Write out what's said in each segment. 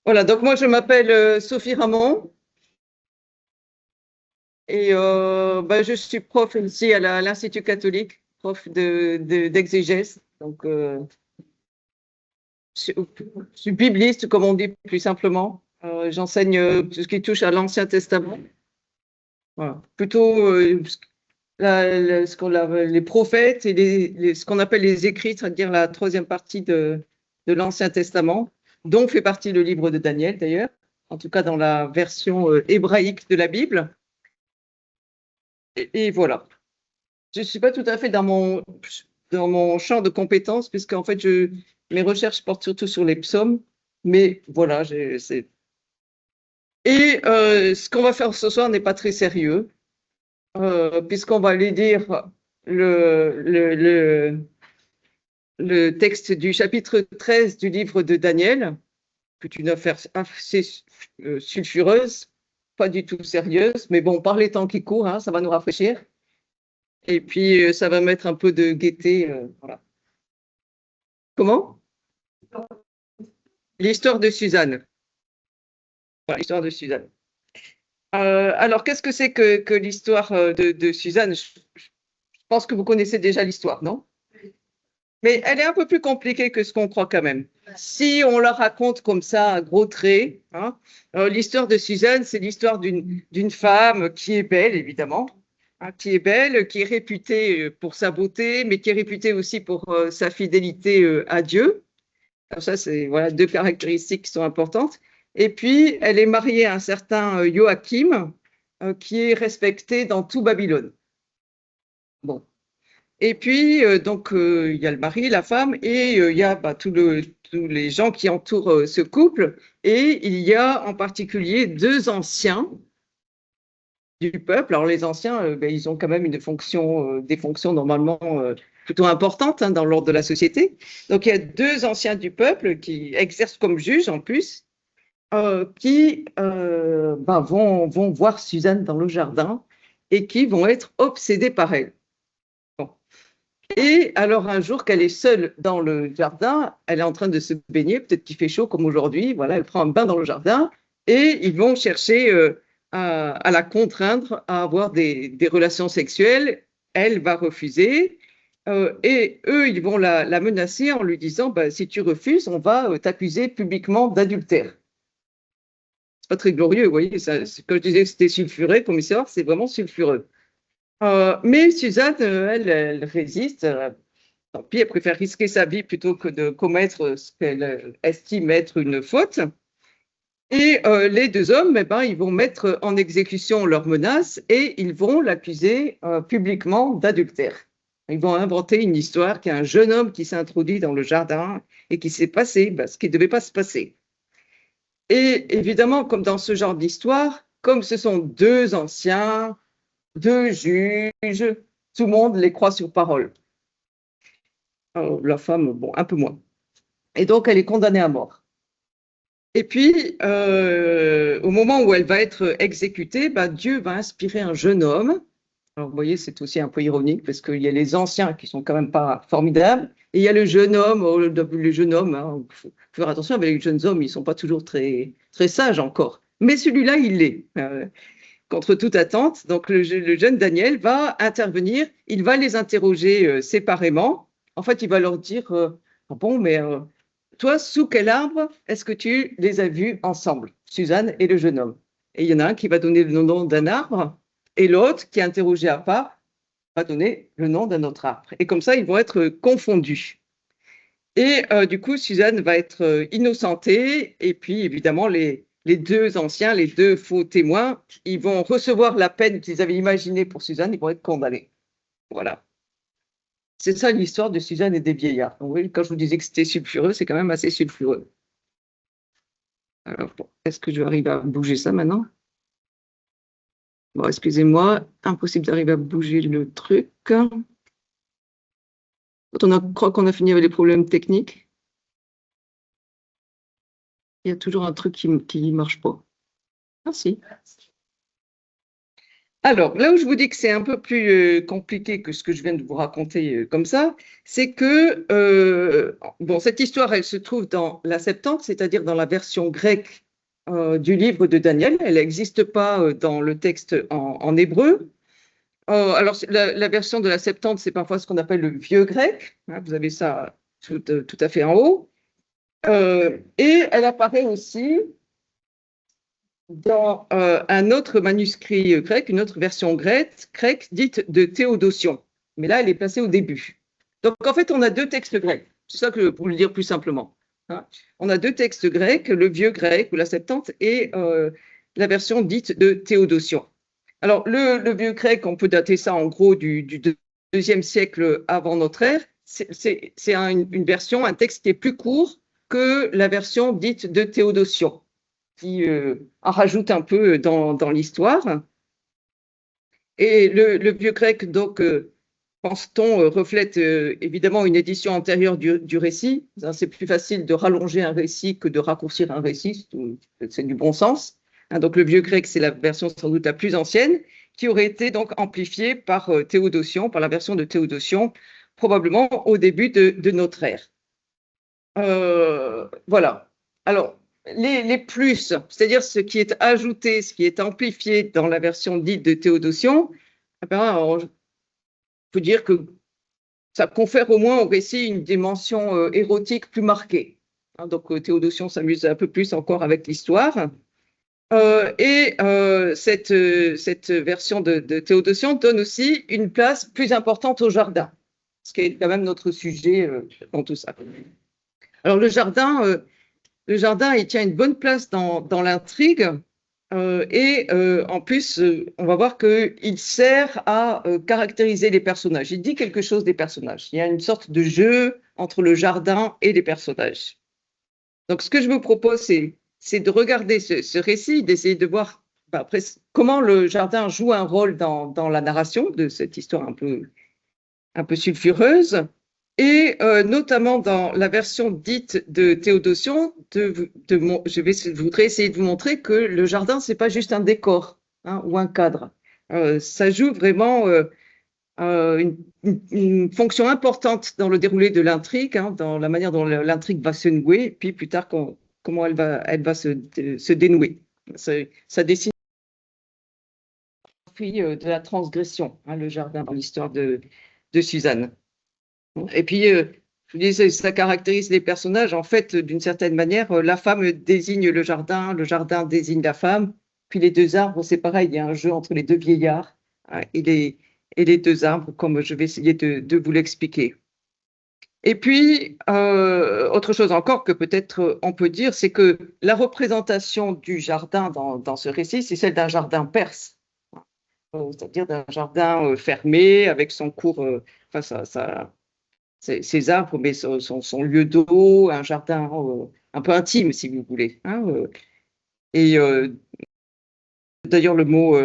Voilà, donc moi je m'appelle Sophie Ramon et je suis prof ici à l'Institut catholique, prof d'exégèse. Donc je suis bibliste, comme on dit plus simplement. J'enseigne tout ce qui touche à l'Ancien Testament. Voilà. Plutôt les prophètes et ce qu'on appelle les écrits, c'est-à-dire la troisième partie de l'Ancien Testament, dont fait partie le livre de Daniel d'ailleurs, en tout cas dans la version hébraïque de la Bible. Et voilà. Je ne suis pas tout à fait dans mon champ de compétences, puisqu'en fait, mes recherches portent surtout sur les psaumes. Mais voilà, et ce qu'on va faire ce soir n'est pas très sérieux, puisqu'on va aller lire le, le, le, le texte du chapitre 13 du livre de Daniel, qui est une affaire assez sulfureuse, pas du tout sérieuse, mais bon, par les temps qui courent, hein, ça va nous rafraîchir. Et puis, ça va mettre un peu de gaieté. Voilà. Comment? L'histoire de Suzanne. Voilà, l'histoire de Suzanne. Alors, qu'est-ce que c'est que l'histoire de Suzanne? Je pense que vous connaissez déjà l'histoire, non? Mais elle est un peu plus compliquée que ce qu'on croit quand même. Si on la raconte comme ça, à gros traits, hein, l'histoire de Suzanne, c'est l'histoire d'une femme qui est belle, évidemment, hein, qui est belle, qui est réputée pour sa beauté, mais qui est réputée aussi pour sa fidélité à Dieu. Alors ça, c'est voilà, deux caractéristiques qui sont importantes. Et puis, elle est mariée à un certain Joachim, qui est respecté dans tout Babylone. Bon. Et puis, il y a le mari, la femme, et il y a tous les gens qui entourent ce couple. Et il y a en particulier deux anciens du peuple. Alors, les anciens, ils ont quand même des fonctions normalement plutôt importantes hein, dans l'ordre de la société. Donc, il y a deux anciens du peuple qui exercent comme juges en plus, qui vont voir Suzanne dans le jardin et qui vont être obsédés par elle. Bon. Et alors un jour qu'elle est seule dans le jardin, elle est en train de se baigner, peut-être qu'il fait chaud comme aujourd'hui, voilà, elle prend un bain dans le jardin et ils vont chercher à la contraindre à avoir des relations sexuelles. Elle va refuser et eux, ils vont la menacer en lui disant, bah, si tu refuses, on va t'accuser publiquement d'adultère. C'est pas très glorieux, vous voyez, ça, quand je disais que c'était sulfuré, commissaire, c'est vraiment sulfureux. Mais Suzanne, elle résiste. Tant pis, elle préfère risquer sa vie plutôt que de commettre ce qu'elle estime être une faute. Et les deux hommes, eh ben, ils vont mettre en exécution leurs menaces et ils vont l'accuser publiquement d'adultère. Ils vont inventer une histoire qu'il y a un jeune homme qui s'est introduit dans le jardin et qui s'est passé ce qui ne devait pas se passer. Et évidemment, comme dans ce genre d'histoire, comme ce sont deux anciens, deux juges, tout le monde les croit sur parole. La femme, bon, un peu moins. Et donc, elle est condamnée à mort. Et puis, au moment où elle va être exécutée, bah, Dieu va inspirer un jeune homme. Alors, vous voyez, c'est aussi un peu ironique parce qu'il y a les anciens qui sont quand même pas formidables. Et il y a le jeune homme, le jeune homme, hein, faut faire attention avec les jeunes hommes, ils sont pas toujours très, très sages encore. Mais celui-là, il l'est, contre toute attente. Donc, le jeune Daniel va intervenir, il va les interroger séparément. En fait, il va leur dire, ah bon, mais toi, sous quel arbre est-ce que tu les as vus ensemble, Suzanne et le jeune homme? Et il y en a un qui va donner le nom d'un arbre, et l'autre, qui est interrogé à part, va donner le nom d'un autre arbre. Et comme ça, ils vont être confondus. Et du coup, Suzanne va être innocentée, et puis évidemment, les deux anciens, les deux faux témoins, ils vont recevoir la peine qu'ils avaient imaginée pour Suzanne, ils vont être condamnés. Voilà. C'est ça l'histoire de Suzanne et des vieillards. Donc, oui, quand je vous disais que c'était sulfureux, c'est quand même assez sulfureux. Alors, bon, est-ce que je vais arriver à bouger ça maintenant? Bon, excusez-moi, impossible d'arriver à bouger le truc. Quand croit qu'on a fini avec les problèmes techniques, il y a toujours un truc qui ne marche pas. Ah si. Alors, là où je vous dis que c'est un peu plus compliqué que ce que je viens de vous raconter comme ça, c'est que bon, cette histoire, elle se trouve dans la Septante, c'est-à-dire dans la version grecque du livre de Daniel. Elle n'existe pas dans le texte en hébreu. Alors, la version de la Septante, c'est parfois ce qu'on appelle le vieux grec, hein, vous avez ça tout à fait en haut. Et elle apparaît aussi dans un autre manuscrit grec, une autre version grecque dite de Théodotion. Mais là, elle est placée au début. Donc, en fait, on a deux textes grecs. C'est ça que pour le dire plus simplement, hein. On a deux textes grecs, le vieux grec ou la Septante et la version dite de Théodotion. Alors, le vieux grec, on peut dater ça en gros du deuxième siècle avant notre ère. C'est une version, un texte qui est plus court que la version dite de Théodotion, qui en rajoute un peu dans l'histoire. Et le vieux grec, donc, pense-t-on, reflète évidemment une édition antérieure du récit. C'est plus facile de rallonger un récit que de raccourcir un récit, c'est du bon sens, hein. Donc le vieux grec, c'est la version sans doute la plus ancienne, qui aurait été donc amplifiée par Théodotion, par la version de Théodotion, probablement au début de notre ère. Voilà. Alors, les plus, c'est-à-dire ce qui est ajouté, ce qui est amplifié dans la version dite de Théodotion, eh ben, on peut dire que ça confère au moins au récit une dimension érotique plus marquée, hein. Donc, Théodotion s'amuse un peu plus encore avec l'histoire. Cette version de Théodotion donne aussi une place plus importante au jardin, ce qui est quand même notre sujet dans tout ça. Alors, le jardin, il tient une bonne place dans l'intrigue. En plus, on va voir qu'il sert à caractériser les personnages. Il dit quelque chose des personnages. Il y a une sorte de jeu entre le jardin et les personnages. Donc, ce que je vous propose, c'est de regarder ce récit, d'essayer de voir après, comment le jardin joue un rôle dans la narration de cette histoire un peu sulfureuse. Et notamment dans la version dite de Théodotion, je voudrais essayer de vous montrer que le jardin, c'est pas juste un décor, hein, ou un cadre. Ça joue vraiment une fonction importante dans le déroulé de l'intrigue, hein, dans la manière dont l'intrigue va se nouer, et puis plus tard, comment elle va se dénouer. Ça dessine de la transgression, hein, le jardin, dans l'histoire de Suzanne. Et puis, je vous dis, ça caractérise les personnages. En fait, d'une certaine manière, la femme désigne le jardin désigne la femme. Puis les deux arbres, c'est pareil, il y a un jeu entre les deux vieillards, hein, et les deux arbres, comme je vais essayer de vous l'expliquer. Et puis, autre chose encore que peut-être on peut dire, c'est que la représentation du jardin dans ce récit, c'est celle d'un jardin perse, c'est-à-dire d'un jardin fermé avec son cours, enfin, ses arbres, mais son lieu d'eau, un jardin un peu intime, si vous voulez, hein. Et d'ailleurs, le mot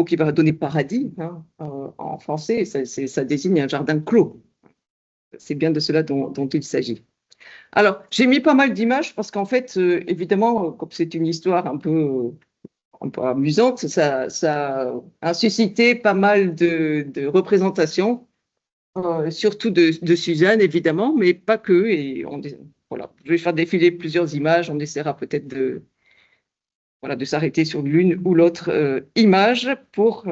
qui va donner paradis, hein, en français, ça désigne un jardin clos. C'est bien de cela dont il s'agit. Alors, j'ai mis pas mal d'images parce qu'en fait, évidemment, comme c'est une histoire un peu amusante, ça a suscité pas mal de représentations. Surtout de Suzanne, évidemment, mais pas que. Et voilà, je vais faire défiler plusieurs images. On essaiera peut-être de s'arrêter sur l'une ou l'autre image pour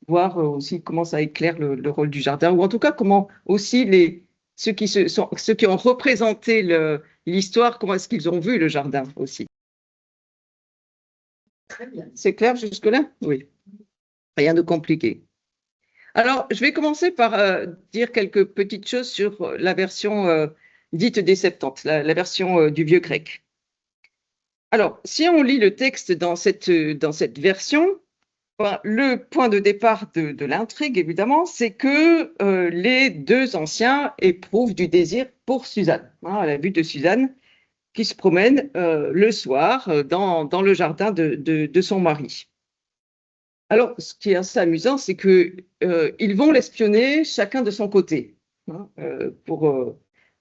voir aussi comment ça éclaire le rôle du jardin, ou en tout cas comment aussi ceux qui ont représenté l'histoire, comment est-ce qu'ils ont vu le jardin aussi. Très bien. C'est clair jusque-là? Oui. Rien de compliqué. Alors, je vais commencer par dire quelques petites choses sur la version dite des Septante, la version du vieux grec. Alors, si on lit le texte dans cette version, le point de départ de l'intrigue, évidemment, c'est que les deux anciens éprouvent du désir pour Suzanne, hein, à la vue de Suzanne qui se promène le soir dans le jardin de son mari. Alors, ce qui est assez amusant, c'est qu'ils vont l'espionner chacun de son côté, hein, pour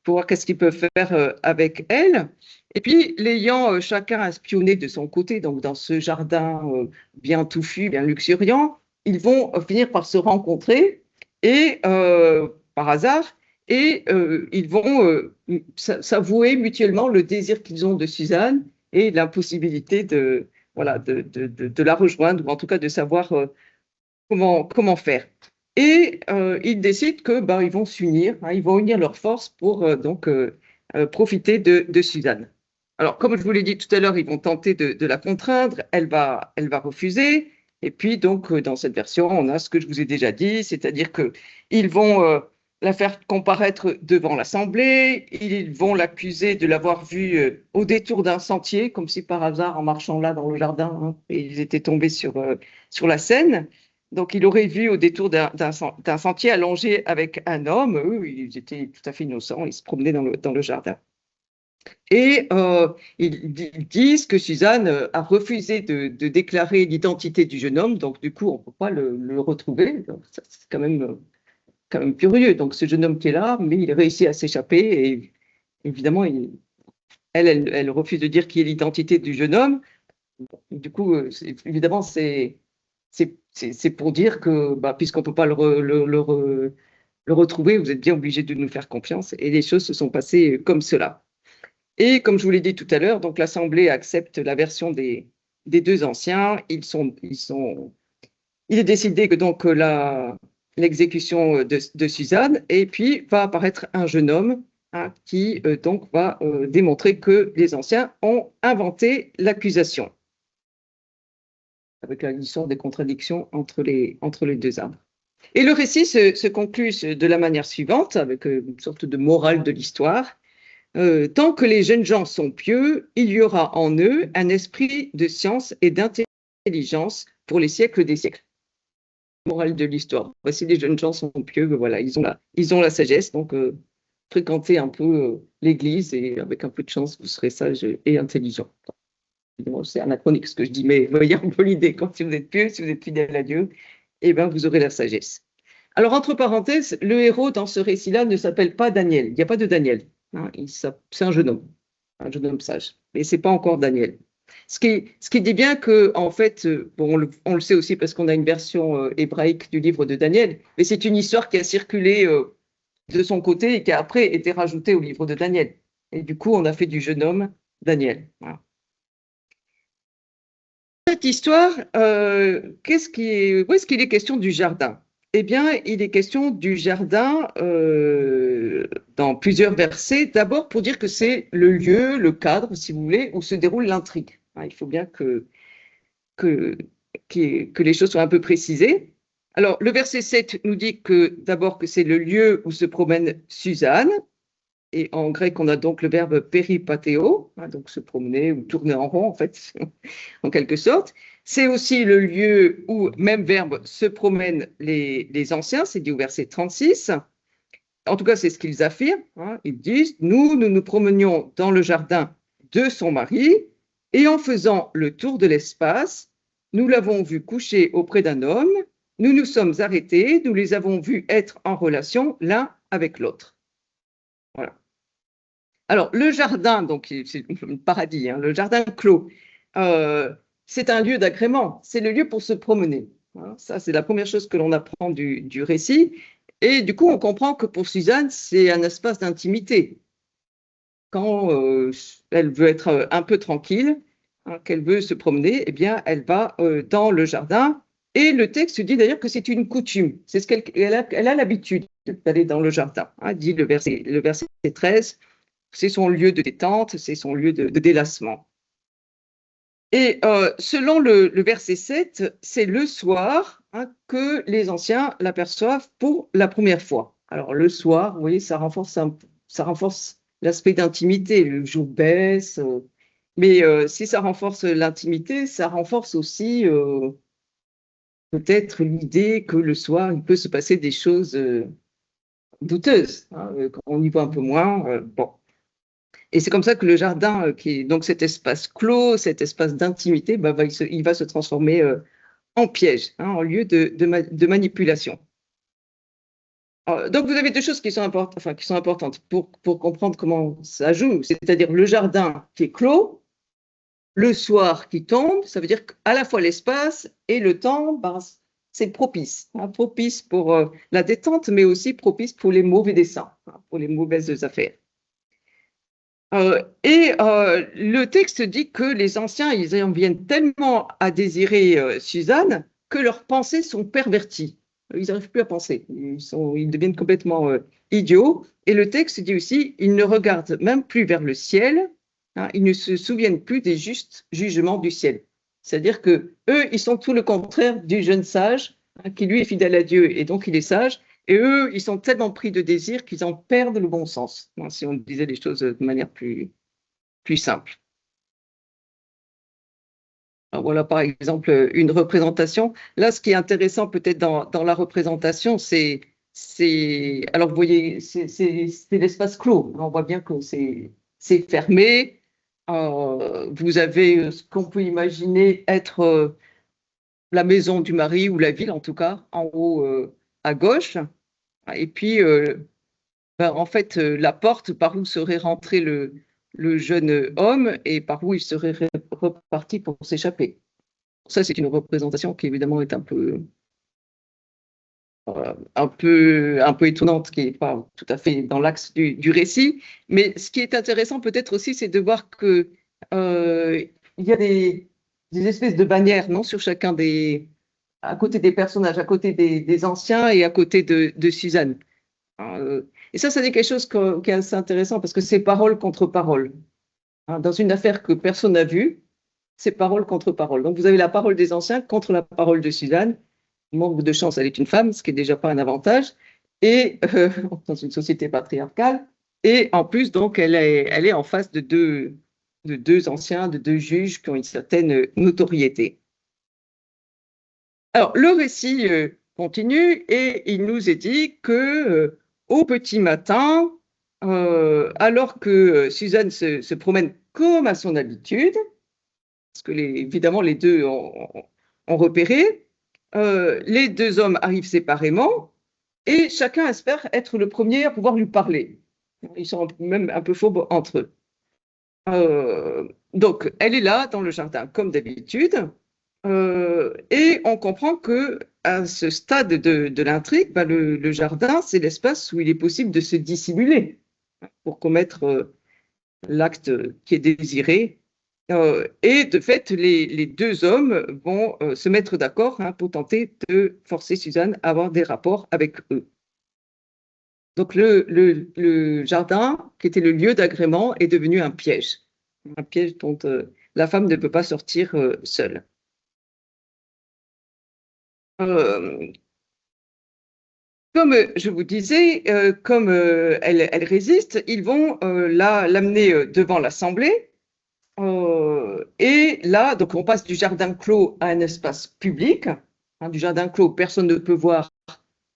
voir qu'est-ce qu'ils peuvent faire avec elle. Et puis, l'ayant chacun espionné de son côté, donc dans ce jardin bien touffu, bien luxuriant, ils vont finir par se rencontrer et par hasard, et ils vont s'avouer mutuellement le désir qu'ils ont de Suzanne et l'impossibilité de, voilà, de la rejoindre, ou en tout cas de savoir comment faire. Et ils décident que ils vont s'unir, hein, ils vont unir leurs forces pour profiter de Suzanne. Alors, comme je vous l'ai dit tout à l'heure, ils vont tenter de la contraindre, elle va refuser. Et puis, donc, dans cette version, on a ce que je vous ai déjà dit, c'est-à-dire qu'ils vont la faire comparaître devant l'Assemblée, ils vont l'accuser de l'avoir vue au détour d'un sentier, comme si par hasard, en marchant là dans le jardin, hein, et ils étaient tombés sur la scène. Donc, il aurait vu au détour d'un sentier allongé avec un homme. Eux, ils étaient tout à fait innocents, ils se promenaient dans le jardin. Et ils disent que Suzanne a refusé de déclarer l'identité du jeune homme, donc du coup, on ne peut pas le retrouver. Donc, c'est quand même curieux. Donc, ce jeune homme qui est là, mais il réussit à s'échapper. Et évidemment, elle refuse de dire qui est l'identité du jeune homme. Du coup, évidemment, c'est pour dire que, puisqu'on ne peut pas le retrouver, vous êtes bien obligé de nous faire confiance. Et les choses se sont passées comme cela. Et comme je vous l'ai dit tout à l'heure, donc l'Assemblée accepte la version des deux anciens. Il est décidé que donc l'exécution de Suzanne, et puis va apparaître un jeune homme, hein, qui donc va démontrer que les anciens ont inventé l'accusation, avec l'histoire des contradictions entre les deux arbres. Et le récit se conclut de la manière suivante, avec une sorte de morale de l'histoire. Tant que les jeunes gens sont pieux, il y aura en eux un esprit de science et d'intelligence pour les siècles des siècles. Morale de l'histoire. Si les jeunes gens sont pieux, voilà, ils ont la sagesse, donc fréquentez un peu l'Église et avec un peu de chance, vous serez sage et intelligent. C'est anachronique ce que je dis, mais vous voyez un peu l'idée. Quand si vous êtes pieux, si vous êtes fidèle à Dieu, eh ben, vous aurez la sagesse. Alors, entre parenthèses, le héros dans ce récit-là ne s'appelle pas Daniel. Il n'y a pas de Daniel. Hein, c'est un jeune homme sage. Mais ce n'est pas encore Daniel. Ce qui dit bien que, en fait, bon, on le sait aussi parce qu'on a une version hébraïque du livre de Daniel, mais c'est une histoire qui a circulé de son côté et qui a après été rajoutée au livre de Daniel. Et du coup, on a fait du jeune homme Daniel. Voilà. Cette histoire, où est-ce qu'il est question du jardin? Eh bien, il est question du jardin dans plusieurs versets. D'abord, pour dire que c'est le lieu, le cadre, si vous voulez, où se déroule l'intrigue. Hein, il faut bien que les choses soient un peu précisées. Alors, le verset 7 nous dit d'abord que c'est le lieu où se promène Suzanne. Et en grec, on a donc le verbe péripathéo, hein, donc se promener ou tourner en rond, en fait, en quelque sorte. C'est aussi le lieu où, même verbe, se promènent les anciens, c'est dit au verset 36. En tout cas, c'est ce qu'ils affirment. Hein. Ils disent, nous promenions dans le jardin de son mari, et en faisant le tour de l'espace, nous l'avons vu coucher auprès d'un homme, nous nous sommes arrêtés, nous les avons vus être en relation l'un avec l'autre. Voilà. Alors, le jardin, donc c'est le paradis, hein, le jardin clos, c'est un lieu d'agrément, c'est le lieu pour se promener. Hein. Ça, c'est la première chose que l'on apprend du récit. Et du coup, on comprend que pour Suzanne, c'est un espace d'intimité. Quand elle veut être un peu tranquille, hein, qu'elle veut se promener, eh bien, elle va dans le jardin. Et le texte dit d'ailleurs que c'est une coutume. C'est ce qu'elle a l'habitude d'aller dans le jardin. Hein, dit le verset 13. C'est son lieu de détente, c'est son lieu de délassement. Et selon le verset 7, c'est le soir, hein, que les anciens l'aperçoivent pour la première fois. Alors le soir, vous voyez, ça renforce l'aspect d'intimité. Le jour baisse, mais si ça renforce l'intimité, ça renforce aussi peut-être l'idée que le soir, il peut se passer des choses douteuses. Hein, quand on y voit un peu moins. Bon. Et c'est comme ça que le jardin, qui est donc cet espace clos, cet espace d'intimité, il va se transformer en piège, hein, en lieu de manipulation. Alors, donc vous avez deux choses qui sont importantes pour comprendre comment ça joue, c'est-à-dire le jardin qui est clos, le soir qui tombe, ça veut dire qu'à la fois l'espace et le temps, c'est propice, hein, propice pour la détente, mais aussi propice pour les mauvais desseins, hein, pour les mauvaises affaires. Le texte dit que les anciens, ils en viennent tellement à désirer Suzanne que leurs pensées sont perverties. Ils n'arrivent plus à penser. Ils deviennent complètement idiots. Et le texte dit aussi, ils ne regardent même plus vers le ciel. Hein, ils ne se souviennent plus des justes jugements du ciel. C'est-à-dire que eux, ils sont tout le contraire du jeune sage, hein, qui lui est fidèle à Dieu et donc il est sage. Et eux, ils sont tellement pris de désir qu'ils en perdent le bon sens, hein, si on disait les choses de manière plus simple. Alors voilà, par exemple, une représentation. Là, ce qui est intéressant peut-être dans la représentation, alors vous voyez, c'est l'espace clos. On voit bien que c'est fermé. Vous avez ce qu'on peut imaginer être la maison du mari ou la ville, en tout cas, en haut à gauche. Et puis, en fait, la porte par où serait rentré le jeune homme et par où il serait reparti pour s'échapper. Ça, c'est une représentation qui, évidemment, est un peu étonnante, qui n'est pas tout à fait dans l'axe du récit. Mais ce qui est intéressant, peut-être aussi, c'est de voir que il y a des espèces de bannières, non, sur chacun à côté des personnages, à côté des anciens et à côté de Suzanne. Et ça dit quelque chose qui est assez intéressant parce que c'est parole contre parole. Hein, dans une affaire que personne n'a vue, c'est parole contre parole. Donc vous avez la parole des anciens contre la parole de Suzanne. Manque de chance, elle est une femme, ce qui n'est déjà pas un avantage, et dans une société patriarcale. Et en plus, donc, elle est en face de deux anciens, de deux juges qui ont une certaine notoriété. Alors, le récit continue et il nous est dit que au petit matin, alors que Suzanne se promène comme à son habitude, parce que évidemment les deux ont repéré, les deux hommes arrivent séparément et chacun espère être le premier à pouvoir lui parler. Ils sont même un peu fourbes entre eux. Donc, elle est là dans le jardin comme d'habitude. Et on comprend que à ce stade de l'intrigue, le jardin, c'est l'espace où il est possible de se dissimuler pour commettre l'acte qui est désiré. Et de fait, les deux hommes vont se mettre d'accord, hein, pour tenter de forcer Suzanne à avoir des rapports avec eux. Donc le jardin, qui était le lieu d'agrément, est devenu un piège dont la femme ne peut pas sortir seule. Comme je vous disais, comme elle résiste, ils vont l'amener devant l'Assemblée. Et là, donc on passe du jardin clos à un espace public. Hein, du jardin clos, personne ne peut voir,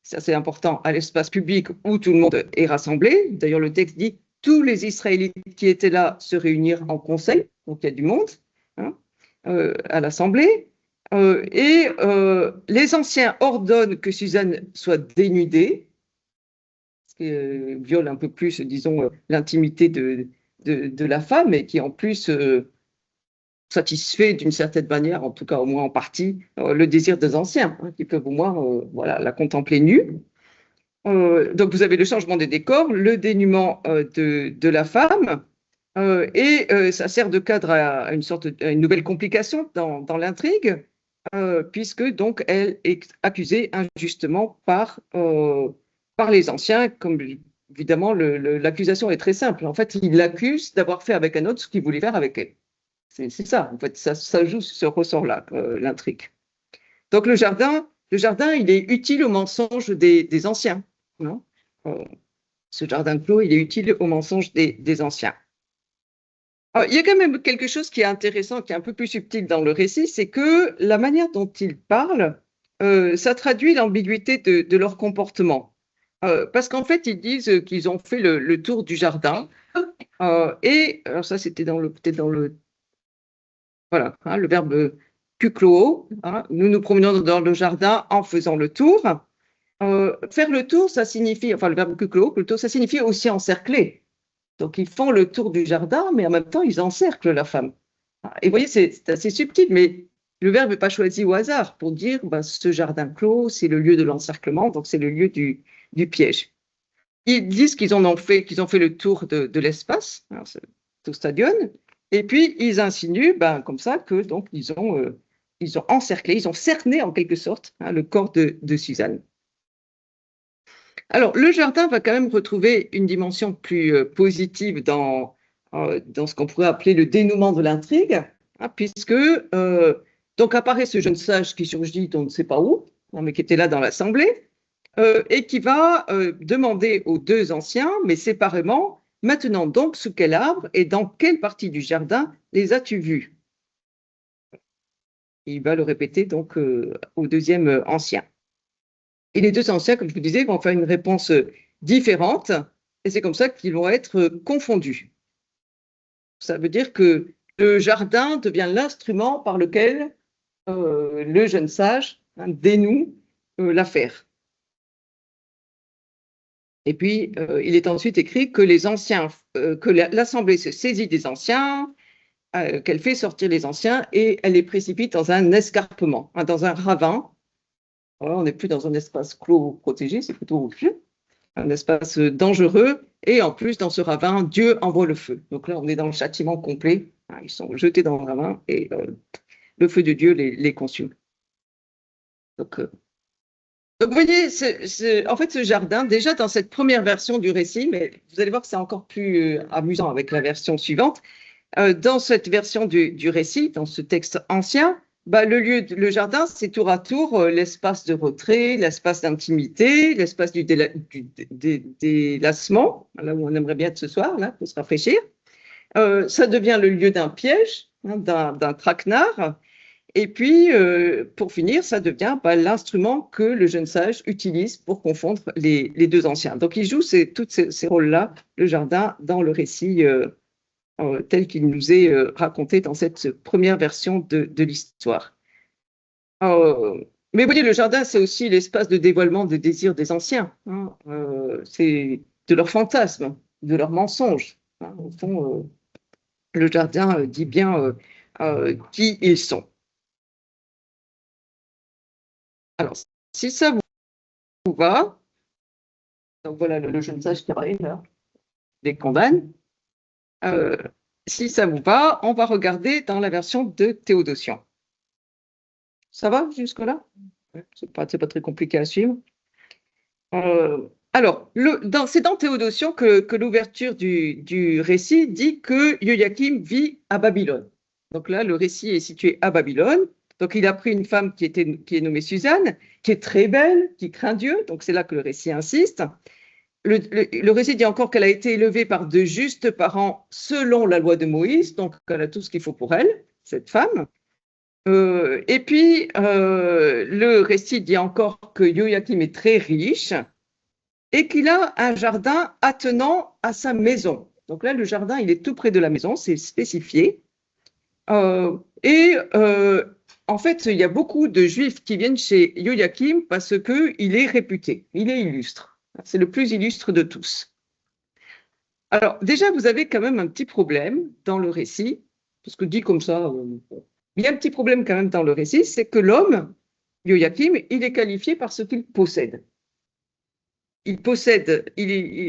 ça c'est important, à l'espace public où tout le monde est rassemblé. D'ailleurs, le texte dit tous les Israélites qui étaient là se réunirent en conseil, donc il y a du monde, hein, à l'Assemblée. Les anciens ordonnent que Suzanne soit dénudée, ce qui viole un peu plus, disons, l'intimité de la femme et qui en plus satisfait d'une certaine manière, en tout cas au moins en partie, le désir des anciens, hein, qui peuvent au moins voilà, la contempler nue. Donc vous avez le changement des décors, le dénuement de la femme, et ça sert de cadre à une nouvelle complication dans l'intrigue, puisque donc elle est accusée injustement par les anciens. Comme évidemment l'accusation est très simple. En fait, il l'accuse d'avoir fait avec un autre ce qu'il voulait faire avec elle. C'est ça, en fait, ça joue sur ce ressort-là, l'intrigue. Donc le jardin, il est utile au mensonge des anciens. Non, ce jardin clos, il est utile au mensonge des anciens. Alors, il y a quand même quelque chose qui est intéressant, qui est un peu plus subtil dans le récit, c'est que la manière dont ils parlent, ça traduit l'ambiguïté de leur comportement. Parce qu'en fait, ils disent qu'ils ont fait le tour du jardin. Et alors ça, c'était peut-être dans le voilà, hein, le verbe kuklo, hein, nous nous promenons dans le jardin en faisant le tour. Faire le tour, ça signifie, enfin le verbe kuklo, plutôt, ça signifie aussi encercler. Donc ils font le tour du jardin, mais en même temps ils encerclent la femme. Et vous voyez, c'est assez subtil, mais Le verbe n'est pas choisi au hasard pour dire bah, ce jardin clos, c'est le lieu de l'encerclement, donc c'est le lieu du piège. Ils disent qu'ils ont fait le tour de l'espace, au stadion, et puis ils insinuent, ben, comme ça, que donc ils ont encerclé, ils ont cerné en quelque sorte le corps de Suzanne. Alors, le jardin va quand même retrouver une dimension plus positive dans ce qu'on pourrait appeler le dénouement de l'intrigue, puisque donc apparaît ce jeune sage qui surgit, on ne sait pas où, mais qui était là dans l'assemblée, et qui va demander aux deux anciens, mais séparément, maintenant donc sous quel arbre et dans quelle partie du jardin les as-tu vus? Il va le répéter donc au deuxième ancien. Et les deux anciens, comme je vous disais, vont faire une réponse différente, et c'est comme ça qu'ils vont être confondus. Ça veut dire que le jardin devient l'instrument par lequel le jeune sage dénoue l'affaire. Et puis, il est ensuite écrit que que l'Assemblée se saisit des anciens, qu'elle fait sortir les anciens et elle les précipite dans un escarpement, dans un ravin. Alors, on n'est plus dans un espace clos protégé, c'est plutôt un espace dangereux. Et en plus, dans ce ravin, Dieu envoie le feu. Donc là, on est dans le châtiment complet. Ils sont jetés dans le ravin et le feu de Dieu les consume. Donc, vous voyez, en fait, ce jardin, déjà dans cette première version du récit, mais vous allez voir que c'est encore plus amusant avec la version suivante, dans cette version du récit, dans ce texte ancien, bah, le jardin, c'est tour à tour l'espace de retrait, l'espace d'intimité, l'espace du délassement, là où on aimerait bien être ce soir, là, pour se rafraîchir. Ça devient le lieu d'un piège, d'un traquenard. Et puis, pour finir, ça devient l'instrument que le jeune sage utilise pour confondre les deux anciens. Donc, il joue tous ces rôles-là, le jardin, dans le récit tel qu'il nous est raconté dans cette première version de l'histoire. Mais vous voyez, le jardin, c'est aussi l'espace de dévoilement des désirs des anciens. C'est de leurs fantasmes, de leurs mensonges. Au fond, le jardin dit bien qui ils sont. Alors, si ça vous va, donc voilà le jeune sage qui arrive, là, les condamne. Si ça vous va, on va regarder dans la version de Théodosian. Ça va jusque-là? C'est pas très compliqué à suivre. Alors, c'est dans Théodosian que l'ouverture du récit dit que Joachim vit à Babylone. Donc là, le récit est situé à Babylone. Donc, il a pris une femme qui est nommée Suzanne, qui est très belle, qui craint Dieu. Donc, c'est là que le récit insiste. Le récit dit encore qu'elle a été élevée par de justes parents selon la loi de Moïse. Donc, elle a tout ce qu'il faut pour elle, cette femme. Et puis, le récit dit encore que Joachim est très riche et qu'il a un jardin attenant à sa maison. Donc là, le jardin, il est tout près de la maison, c'est spécifié. En fait, il y a beaucoup de Juifs qui viennent chez Joachim parce qu'il est réputé, il est illustre. C'est le plus illustre de tous. Alors, déjà, vous avez quand même un petit problème dans le récit, parce que dit comme ça, il y a un petit problème quand même dans le récit, c'est que l'homme, Joachim, il est qualifié par ce qu'il possède. Il possède,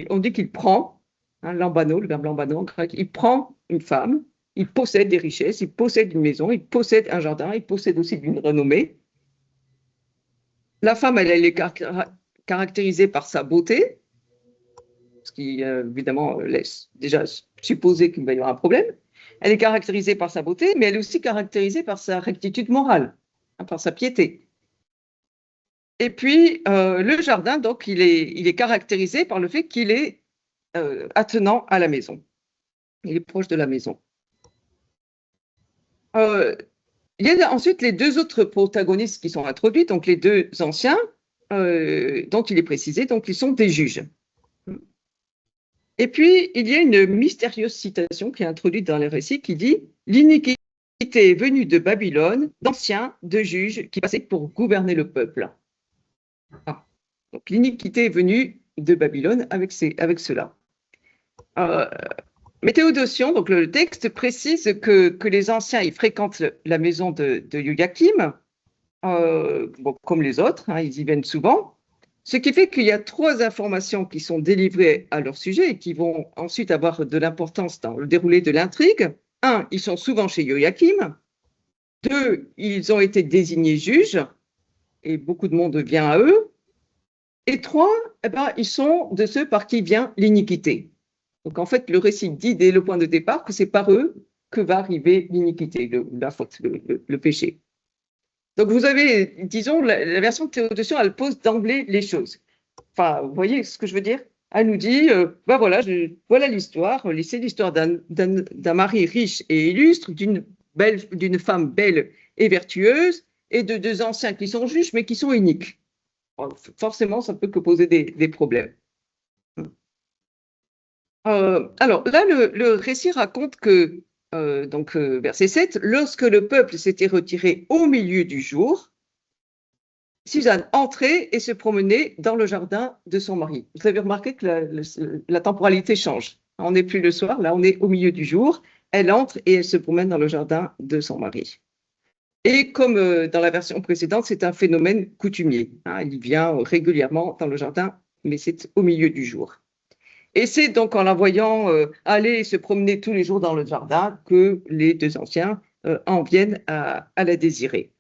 on dit qu'il prend, lambano, le verbe lambano en grec, il prend une femme, il possède des richesses, il possède une maison, il possède un jardin, il possède aussi une renommée. La femme, elle est caractérisée par sa beauté, ce qui évidemment laisse déjà supposer qu'il va y avoir un problème. Elle est caractérisée par sa beauté, mais elle est aussi caractérisée par sa rectitude morale, par sa piété. Et puis, le jardin, donc, il est caractérisé par le fait qu'il est attenant à la maison. Il est proche de la maison. Il y a ensuite les deux autres protagonistes qui sont introduits, donc les deux anciens, dont il est précisé, donc ils sont des juges. Et puis, il y a une mystérieuse citation qui est introduite dans le récit qui dit « L'iniquité est venue de Babylone, d'anciens, de juges qui passaient pour gouverner le peuple. » Donc, l'iniquité est venue de Babylone avec cela. Mais Théodotion, donc le texte précise que les anciens ils fréquentent la maison de Joachim, bon, comme les autres, hein, ils y viennent souvent. Ce qui fait qu'il y a trois informations qui sont délivrées à leur sujet et qui vont ensuite avoir de l'importance dans le déroulé de l'intrigue. Un, ils sont souvent chez Joachim. Deux, ils ont été désignés juges et beaucoup de monde vient à eux. Et trois, eh ben, ils sont de ceux par qui vient l'iniquité. Donc en fait, le récit dit dès le point de départ que c'est par eux que va arriver l'iniquité, la faute, le péché. Donc vous avez, disons, la version de Théodotion, elle pose d'emblée les choses. Enfin, vous voyez ce que je veux dire? Elle nous dit, ben voilà, voilà l'histoire, c'est l'histoire d'un mari riche et illustre, d'une femme belle et vertueuse, et de deux anciens qui sont juges, mais qui sont iniques. Forcément, ça ne peut que poser des problèmes. Alors là, le récit raconte que, verset 7, lorsque le peuple s'était retiré au milieu du jour, Suzanne entrait et se promenait dans le jardin de son mari. Vous avez remarqué que la temporalité change. On n'est plus le soir, là on est au milieu du jour. Elle entre et elle se promène dans le jardin de son mari. Et comme dans la version précédente, c'est un phénomène coutumier. Hein, il vient régulièrement dans le jardin, mais c'est au milieu du jour. Et c'est donc en la voyant aller se promener tous les jours dans le jardin que les deux anciens en viennent à la désirer.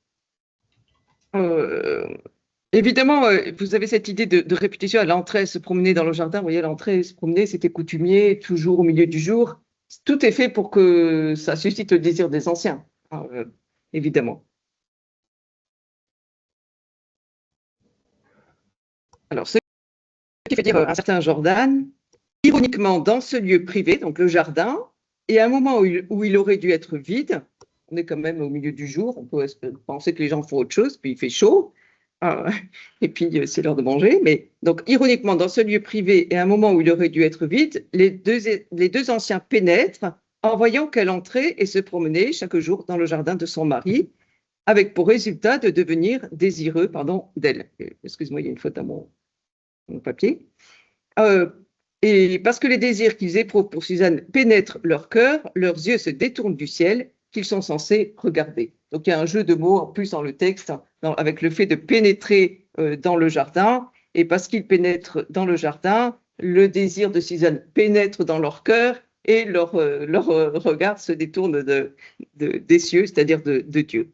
Évidemment, vous avez cette idée de répétition. Elle entrait, se promener dans le jardin. Vous voyez, elle entrait, se promener, c'était coutumier, toujours au milieu du jour. Tout est fait pour que ça suscite le désir des anciens, hein, évidemment. Alors, ce qui fait dire un certain Jordan, ironiquement, dans ce lieu privé, donc le jardin, et à un moment où il aurait dû être vide, on est quand même au milieu du jour, on peut penser que les gens font autre chose, puis il fait chaud, et puis c'est l'heure de manger. Mais donc, ironiquement, dans ce lieu privé et à un moment où il aurait dû être vide, les deux anciens pénètrent en voyant qu'elle entrait et se promenait chaque jour dans le jardin de son mari, avec pour résultat de devenir désireux, d'elle. Excuse-moi, il y a une faute à mon papier. Euh, et parce que les désirs qu'ils éprouvent pour Suzanne pénètrent leur cœur, leurs yeux se détournent du ciel qu'ils sont censés regarder. Donc il y a un jeu de mots en plus dans le texte, avec le fait de pénétrer dans le jardin, et parce qu'ils pénètrent dans le jardin, le désir de Suzanne pénètre dans leur cœur, et leur regard se détourne des cieux, c'est-à-dire de Dieu.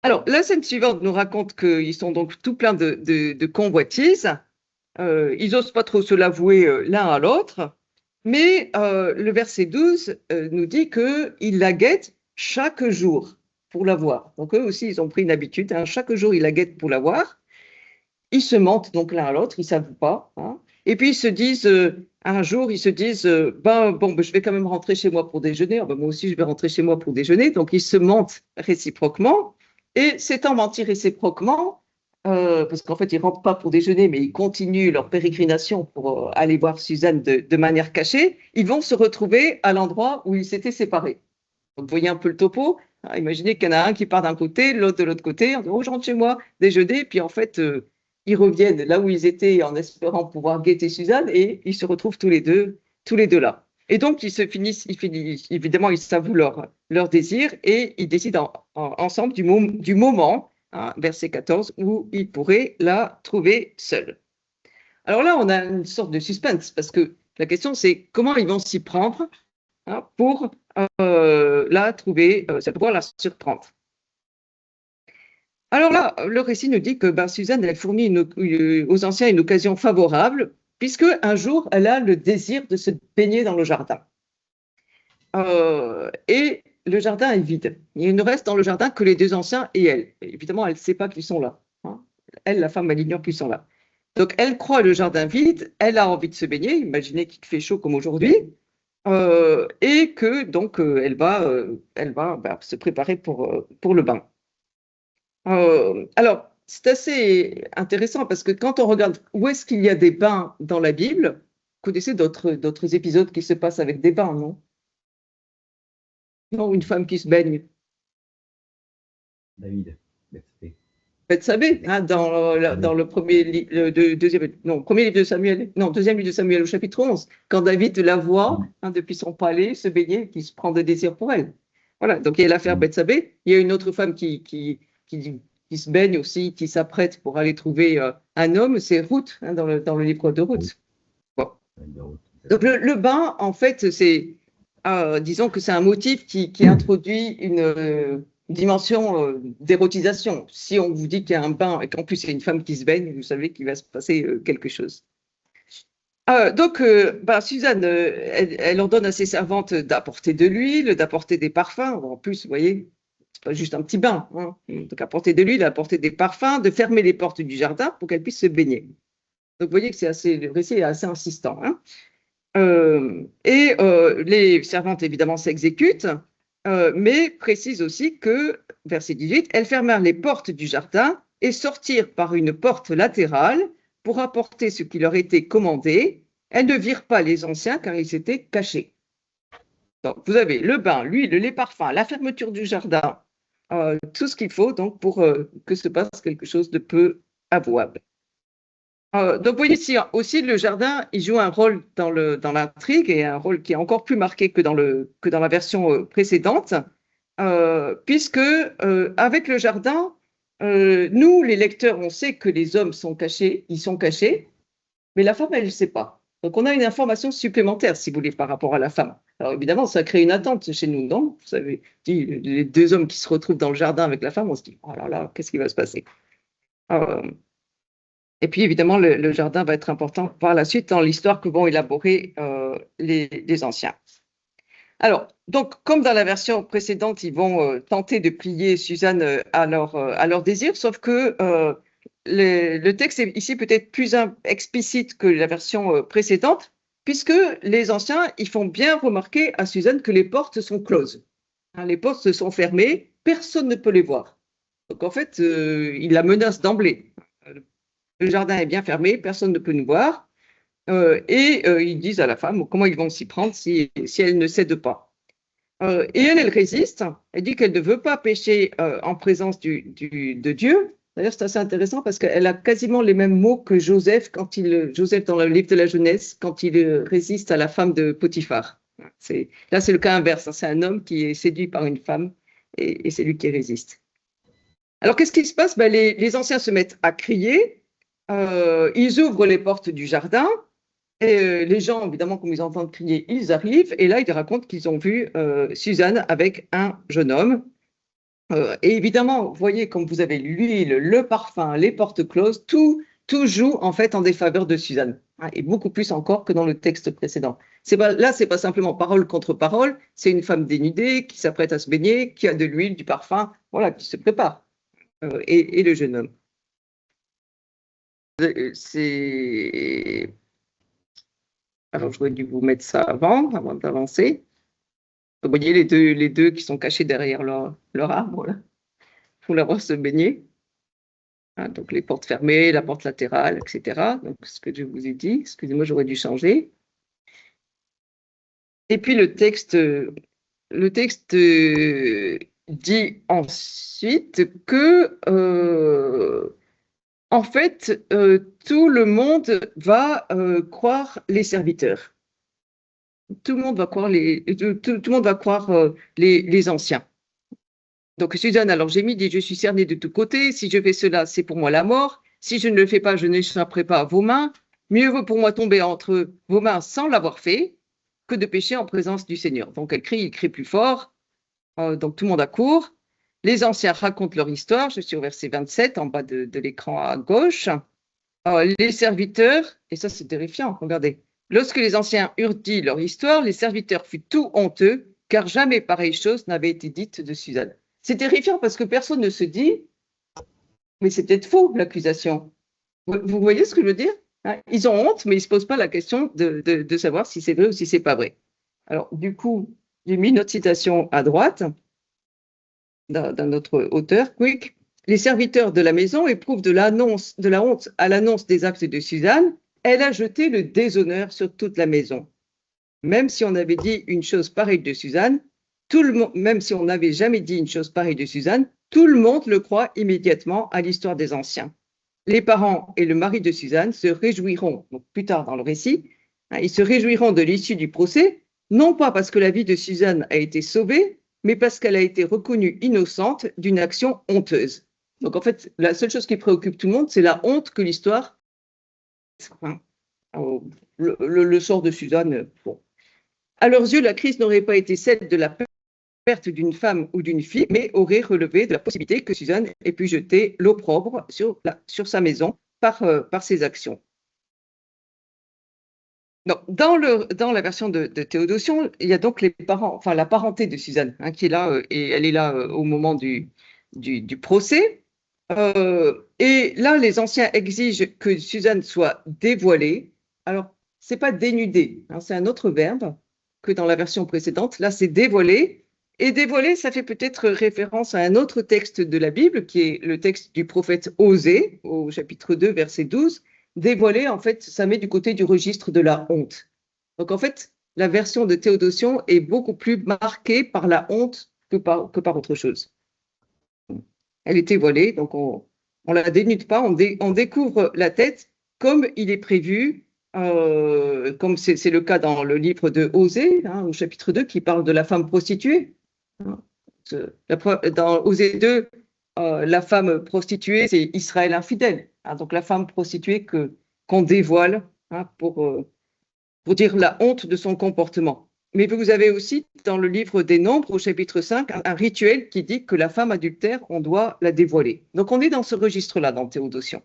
Alors, la scène suivante nous raconte qu'ils sont donc tout pleins de convoitises. Ils n'osent pas trop se l'avouer l'un à l'autre, mais le verset 12 nous dit qu'ils la guettent chaque jour pour la voir. Donc eux aussi, ils ont pris une habitude, hein, chaque jour, ils la guettent pour la voir. Ils se mentent donc l'un à l'autre, ils ne savent pas. Hein. Et puis ils se disent, un jour, ils se disent, je vais quand même rentrer chez moi pour déjeuner. Moi aussi, je vais rentrer chez moi pour déjeuner. Donc ils se mentent réciproquement. Et s'étant menti réciproquement, parce qu'en fait, ils ne rentrent pas pour déjeuner, mais ils continuent leur pérégrination pour aller voir Suzanne de manière cachée, ils vont se retrouver à l'endroit où ils s'étaient séparés. Donc, vous voyez un peu le topo. Hein, imaginez qu'il y en a un qui part d'un côté, l'autre de l'autre côté. On dit, oh, je rentre chez moi, déjeuner. Puis en fait, ils reviennent là où ils étaient en espérant pouvoir guetter Suzanne et ils se retrouvent tous les deux là. Et donc, ils finissent, évidemment, ils s'avouent leur désir et ils décident ensemble du moment, hein, verset 14, où ils pourraient la trouver seule. Alors là, on a une sorte de suspense parce que la question, c'est comment ils vont s'y prendre, hein, pour la trouver, pouvoir la surprendre. Alors là, le récit nous dit que Suzanne, elle fournit aux anciens une occasion favorable, puisque un jour, elle a le désir de se baigner dans le jardin. Et le jardin est vide. Il ne reste dans le jardin que les deux anciens et elle. Et évidemment, elle ne sait pas qu'ils sont là. Hein. Elle, la femme, elle ignore qu'ils sont là. Donc, elle croit le jardin vide, elle a envie de se baigner. Imaginez qu'il fait chaud comme aujourd'hui. Et que donc elle va se préparer pour le bain. Alors, c'est assez intéressant parce que quand on regarde où est-ce qu'il y a des bains dans la Bible, vous connaissez d'autres épisodes qui se passent avec des bains, non? Non, une femme qui se baigne. David, verset. Bethsabée, hein, dans le premier, premier livre de Samuel, non, deuxième livre de Samuel au chapitre 11, quand David la voit hein, depuis son palais se baigner, qui se prend de désir pour elle. Voilà, donc il y a l'affaire Bethsabée. Il y a une autre femme qui se baigne aussi, qui s'apprête pour aller trouver un homme, c'est Ruth, hein, dans le livre de Ruth. Bon. Donc le bain, en fait, disons que c'est un motif qui introduit une dimension d'érotisation. Si on vous dit qu'il y a un bain et qu'en plus il y a une femme qui se baigne, vous savez qu'il va se passer quelque chose. Donc, Suzanne, elle ordonne à ses servantes d'apporter de l'huile, d'apporter des parfums. En plus, vous voyez, c'est pas juste un petit bain. Hein. Donc, apporter de l'huile, apporter des parfums, de fermer les portes du jardin pour qu'elle puisse se baigner. Donc, vous voyez que le récit est assez insistant. Hein. Les servantes, évidemment, s'exécutent, mais précise aussi que, verset 18, elles fermèrent les portes du jardin et sortirent par une porte latérale pour apporter ce qui leur était commandé. Elles ne virent pas les anciens car ils étaient cachés. Donc, vous avez le bain, l'huile, les parfums, la fermeture du jardin, tout ce qu'il faut donc pour que se passe quelque chose de peu avouable. Donc, vous voyez ici aussi, le jardin, il joue un rôle dans l'intrigue et un rôle qui est encore plus marqué que dans la version précédente, puisque avec le jardin, nous, les lecteurs, on sait que les hommes sont cachés, ils sont cachés, mais la femme, elle ne sait pas. Donc, on a une information supplémentaire, si vous voulez, par rapport à la femme. Alors, évidemment, ça crée une attente chez nous, non? Vous savez, les deux hommes qui se retrouvent dans le jardin avec la femme, on se dit, oh là là, qu'est-ce qui va se passer? Et puis, évidemment, le jardin va être important par la suite dans l'histoire que vont élaborer les anciens. Alors, donc, comme dans la version précédente, ils vont tenter de plier Suzanne à leur désir, sauf que le texte est ici peut-être plus explicite que la version précédente, puisque les anciens, ils font bien remarquer à Suzanne que les portes sont closes. Hein, les portes sont fermées, personne ne peut les voir. Donc, en fait, ils la menacent d'emblée. Le jardin est bien fermé, personne ne peut nous voir. Ils disent à la femme comment ils vont s'y prendre si elle ne cède pas. Et elle résiste. Elle dit qu'elle ne veut pas pécher en présence de Dieu. D'ailleurs, c'est assez intéressant parce qu'elle a quasiment les mêmes mots que Joseph, Joseph dans le livre de la Genèse, quand il résiste à la femme de Potiphar. Là, c'est le cas inverse. Hein. C'est un homme qui est séduit par une femme et c'est lui qui résiste. Alors, qu'est-ce qui se passe? Les anciens se mettent à crier. Ils ouvrent les portes du jardin et les gens, évidemment, comme ils entendent crier, ils arrivent et là, ils racontent qu'ils ont vu Suzanne avec un jeune homme. Et évidemment, vous voyez, comme vous avez l'huile, le parfum, les portes closes, tout joue en fait en défaveur de Suzanne, hein, et beaucoup plus encore que dans le texte précédent. Là, c'est pas simplement parole contre parole, c'est une femme dénudée qui s'apprête à se baigner, qui a de l'huile, du parfum, voilà, qui se prépare, et le jeune homme. Alors, j'aurais dû vous mettre ça avant d'avancer. Vous voyez les deux qui sont cachés derrière leur arbre, là, pour la voir se baigner. Hein, donc, les portes fermées, la porte latérale, etc. Donc, ce que je vous ai dit, excusez-moi, j'aurais dû changer. Et puis, le texte dit ensuite que en fait, tout le monde va croire les serviteurs. Tout le monde va croire tout le monde va croire les anciens. Donc Suzanne, alors j'ai dit, je suis cernée de tous côtés. Si je fais cela, c'est pour moi la mort. Si je ne le fais pas, je n'échapperai pas à vos mains. Mieux vaut pour moi tomber entre vos mains sans l'avoir fait que de pécher en présence du Seigneur. Donc elle crie, il crie plus fort. Donc tout le monde accourt. Les anciens racontent leur histoire. Je suis au verset 27, en bas de l'écran à gauche. Les serviteurs, et ça c'est terrifiant, regardez. Lorsque les anciens eurent dit leur histoire, les serviteurs furent tout honteux, car jamais pareille chose n'avait été dite de Suzanne. C'est terrifiant parce que personne ne se dit, mais c'est peut-être faux l'accusation. Vous voyez ce que je veux dire? Hein, ils ont honte, mais ils ne se posent pas la question de savoir si c'est vrai ou si c'est pas vrai. Alors, du coup, j'ai mis notre citation à droite d'un autre auteur, Quick. Les serviteurs de la maison éprouvent de la honte à l'annonce des actes de Suzanne. Elle a jeté le déshonneur sur toute la maison. Même si on avait dit une chose pareille de Suzanne, même si on n'avait jamais dit une chose pareille de Suzanne, Tout le monde le croit immédiatement à l'histoire des anciens. Les parents et le mari de Suzanne se réjouiront, donc plus tard dans le récit, ils se réjouiront de l'issue du procès, non pas parce que la vie de Suzanne a été sauvée, mais parce qu'elle a été reconnue innocente d'une action honteuse. Donc en fait, la seule chose qui préoccupe tout le monde, c'est la honte que l'histoire, hein, le sort de Suzanne. Bon. À leurs yeux, la crise n'aurait pas été celle de la perte d'une femme ou d'une fille, mais aurait relevé de la possibilité que Suzanne ait pu jeter l'opprobre sur sa maison par ses actions. Donc, dans la version de Théodotion, il y a donc les parents, enfin la parenté de Suzanne, qui est là, et elle est là au moment du procès. Et là, les anciens exigent que Suzanne soit dévoilée. Alors, c'est pas dénudée, c'est un autre verbe que dans la version précédente. Là, c'est dévoiler. Et dévoiler, ça fait peut-être référence à un autre texte de la Bible, qui est le texte du prophète Osée, au chapitre 2, verset 12. Dévoiler, en fait, ça met du côté du registre de la honte. Donc, en fait, la version de Théodotion est beaucoup plus marquée par la honte que par autre chose. Elle était voilée, donc on ne la dénude pas, on découvre la tête comme il est prévu, comme c'est le cas dans le livre de Osée, au chapitre 2, qui parle de la femme prostituée. Dans Osée 2, la femme prostituée, c'est Israël infidèle. Donc la femme prostituée qu'on dévoile pour dire la honte de son comportement. Mais vous avez aussi dans le livre des Nombres, au chapitre 5, un rituel qui dit que la femme adultère, on doit la dévoiler. Donc on est dans ce registre-là, dans Théodotion,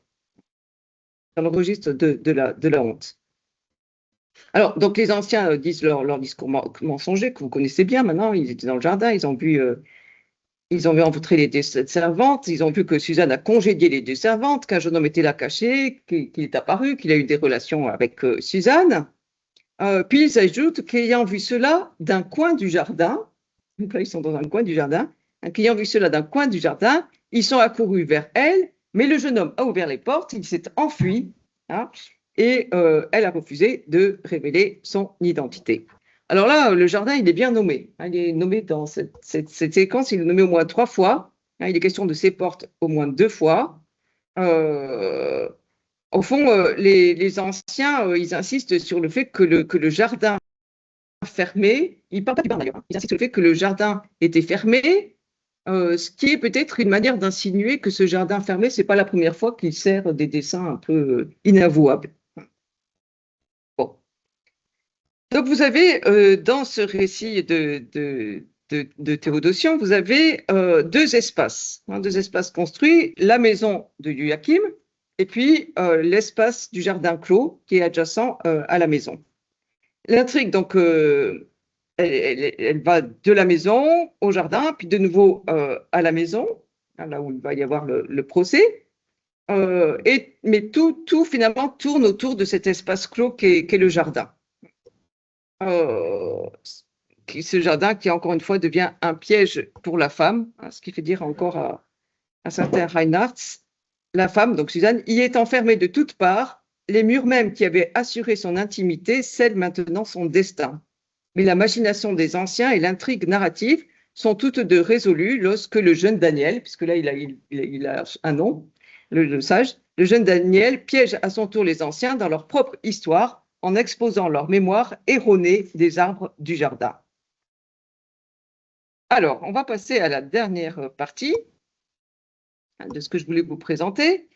dans le registre de la honte. Alors, donc les anciens disent leur discours mensonger, que vous connaissez bien maintenant. Ils étaient dans le jardin, ils ont vu entrer les deux servantes, ils ont vu que Suzanne a congédié les deux servantes, qu'un jeune homme était là caché, qu'il est apparu, qu'il a eu des relations avec Suzanne. Puis ils ajoutent qu'ayant vu cela d'un coin du jardin, donc là ils sont dans un coin du jardin, qu'ayant vu cela d'un coin du jardin, ils sont accourus vers elle, mais le jeune homme a ouvert les portes, il s'est enfui, et elle a refusé de révéler son identité. Alors là, le jardin, il est bien nommé. Il est nommé dans cette séquence, il est nommé au moins 3 fois. Il est question de ces portes au moins 2 fois. Au fond, les anciens, ils insistent sur le fait que le jardin fermé, ils ne parlent pas du bain d'ailleurs, ils insistent sur le fait que le jardin était fermé, ce qui est peut-être une manière d'insinuer que ce jardin fermé, ce n'est pas la première fois qu'il sert des dessins un peu inavouables. Bon. Donc vous avez, dans ce récit de Théodotion, vous avez 2 espaces, 2 espaces construits, la maison de Joachim, et puis l'espace du jardin clos qui est adjacent à la maison. L'intrigue, donc, elle va de la maison au jardin, puis de nouveau à la maison, là où il va y avoir le procès. Mais tout finalement tourne autour de cet espace clos qu'est le jardin. Ce jardin qui, encore une fois, devient un piège pour la femme, ce qui fait dire encore à un certain Reinhardt, la femme, donc Suzanne, y est enfermée de toutes parts, les murs même qui avaient assuré son intimité scellent maintenant son destin. Mais la machination des anciens et l'intrigue narrative sont toutes deux résolues lorsque le jeune Daniel, puisque là il a un nom, le sage, le jeune Daniel piège à son tour les anciens dans leur propre histoire en exposant leur mémoire erronée des arbres du jardin. Alors, on va passer à la dernière partie de ce que je voulais vous présenter.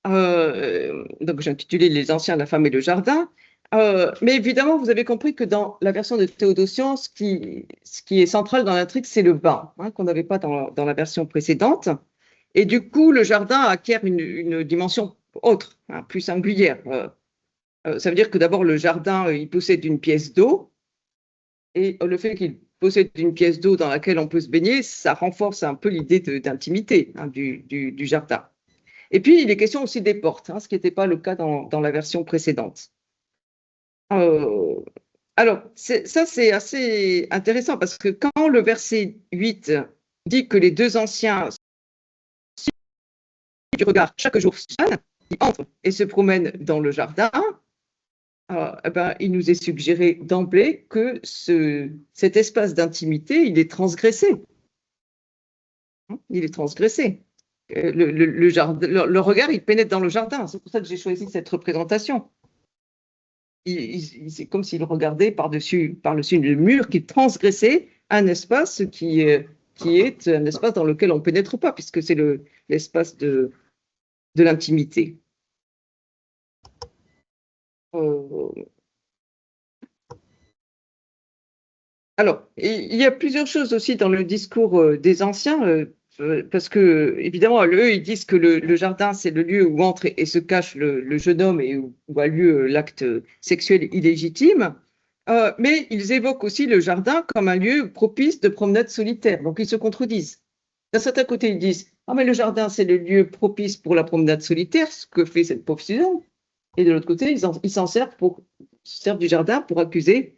Donc, j'ai intitulé Les anciens, la femme et le jardin. Mais évidemment, vous avez compris que dans la version de Théodotion, ce qui est central dans l'intrigue, c'est le bain, qu'on n'avait pas dans la version précédente. Et du coup, le jardin acquiert une dimension autre, plus singulière. Ça veut dire que d'abord, le jardin, il possède une pièce d'eau. Et le fait qu'il possède une pièce d'eau dans laquelle on peut se baigner, ça renforce un peu l'idée d'intimité du jardin. Et puis, il est question aussi des portes, ce qui n'était pas le cas dans la version précédente. Alors, ça, c'est assez intéressant parce que quand le verset 8 dit que les 2 anciens du regard chaque jour Suzanne, ils entrent et se promènent dans le jardin, il nous est suggéré d'emblée que cet espace d'intimité, il est transgressé. hein, il est transgressé. Le regard, il pénètre dans le jardin. C'est pour ça que j'ai choisi cette représentation. C'est comme s'il regardait par-dessus le mur, qui transgressait un espace qui est un espace dans lequel on ne pénètre pas, puisque c'est l'espace de l'intimité. Alors, il y a plusieurs choses aussi dans le discours des anciens, parce que, évidemment, eux, ils disent que le jardin, c'est le lieu où entre et se cache le jeune homme et où a lieu l'acte sexuel illégitime. Mais ils évoquent aussi le jardin comme un lieu propice de promenade solitaire. Donc, ils se contredisent. D'un certain côté, ils disent: ah, mais le jardin, c'est le lieu propice pour la promenade solitaire, ce que fait cette pauvre Suzanne. Et de l'autre côté, ils s'en servent du jardin pour accuser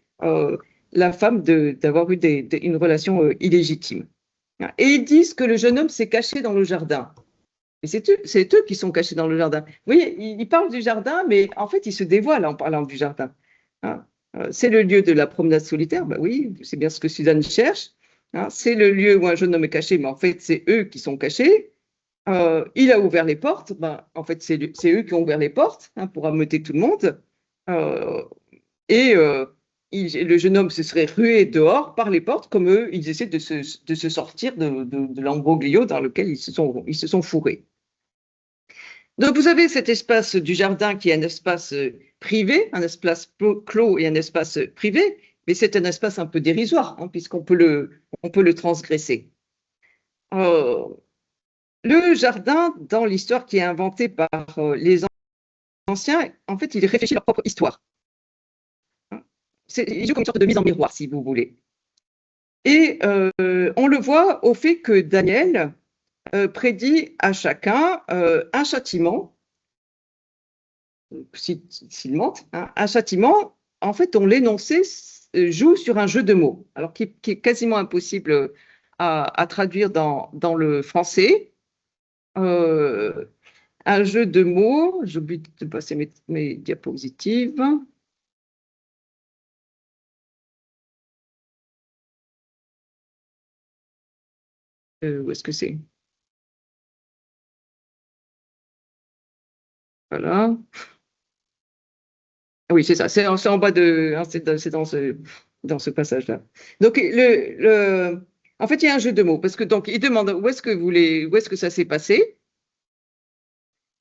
la femme d'avoir eu une relation illégitime. Et ils disent que le jeune homme s'est caché dans le jardin. Et c'est eux qui sont cachés dans le jardin. Vous voyez, ils parlent du jardin, mais en fait, ils se dévoilent en parlant du jardin. Hein. C'est le lieu de la promenade solitaire. Ben oui, c'est bien ce que Suzanne cherche. Hein. C'est le lieu où un jeune homme est caché, mais en fait, c'est eux qui sont cachés. Il a ouvert les portes. Ben, en fait, c'est eux qui ont ouvert les portes, hein, pour ameuter tout le monde. Et le jeune homme se serait rué dehors par les portes, comme eux, ils essaient de se sortir de l'embroglio dans lequel ils se sont fourrés. Donc, vous avez cet espace du jardin qui est un espace privé, un espace clos et un espace privé, mais c'est un espace un peu dérisoire, hein, puisqu'on peut le transgresser. Le jardin, dans l'histoire qui est inventée par les anciens, en fait, il réfléchit leur propre histoire. Il joue comme une sorte de mise en miroir, si vous voulez. Et on le voit au fait que Daniel prédit à chacun un châtiment, s'il mente, hein, un châtiment, en fait, dont l'énoncé joue sur un jeu de mots, alors qui est quasiment impossible à traduire dans le français. Un jeu de mots, j'oublie de passer mes diapositives. Où est-ce que c'est? Voilà. Oui, c'est ça. C'est en bas de. Hein, c'est dans ce passage-là. Donc, en fait, il y a un jeu de mots parce que donc il demande où est-ce que ça s'est passé.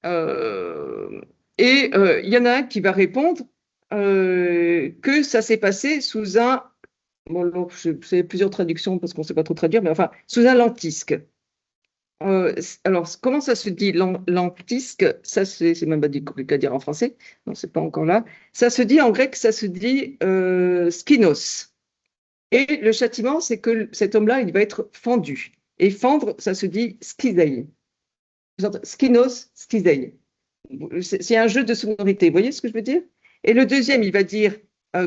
Euh, et il y en a un qui va répondre que ça s'est passé sous un. Bon, alors, c'est plusieurs traductions parce qu'on ne sait pas trop traduire, mais enfin, sous un lentisque. Alors, comment ça se dit lentisque? Ça, c'est même pas compliqué à dire en français. Non, c'est pas encore là. Ça se dit en grec, ça se dit skinos. Et le châtiment, c'est que cet homme-là, il va être fendu. Et fendre, ça se dit skizei. Skinos, skizei. C'est un jeu de sonorité. Vous voyez ce que je veux dire? Et le deuxième, il va dire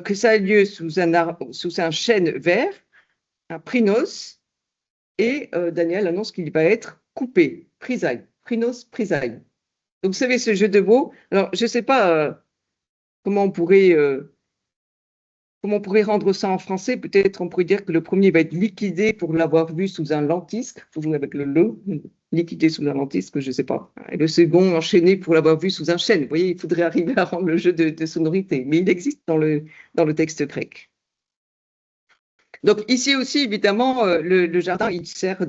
que ça a lieu sous un chêne vert, un prinos. Et Daniel annonce qu'il va être coupé, prisaille, prinos, prisaille. Donc, vous savez, ce jeu de mots, alors je ne sais pas comment on pourrait rendre ça en français. Peut-être on pourrait dire que le premier va être liquidé pour l'avoir vu sous un lentisque, toujours avec le liquidé sous un lentisque, je ne sais pas. Et le second enchaîné pour l'avoir vu sous un chêne. Vous voyez, il faudrait arriver à rendre le jeu de sonorité, mais il existe dans le texte grec. Donc ici aussi, évidemment, le jardin, il sert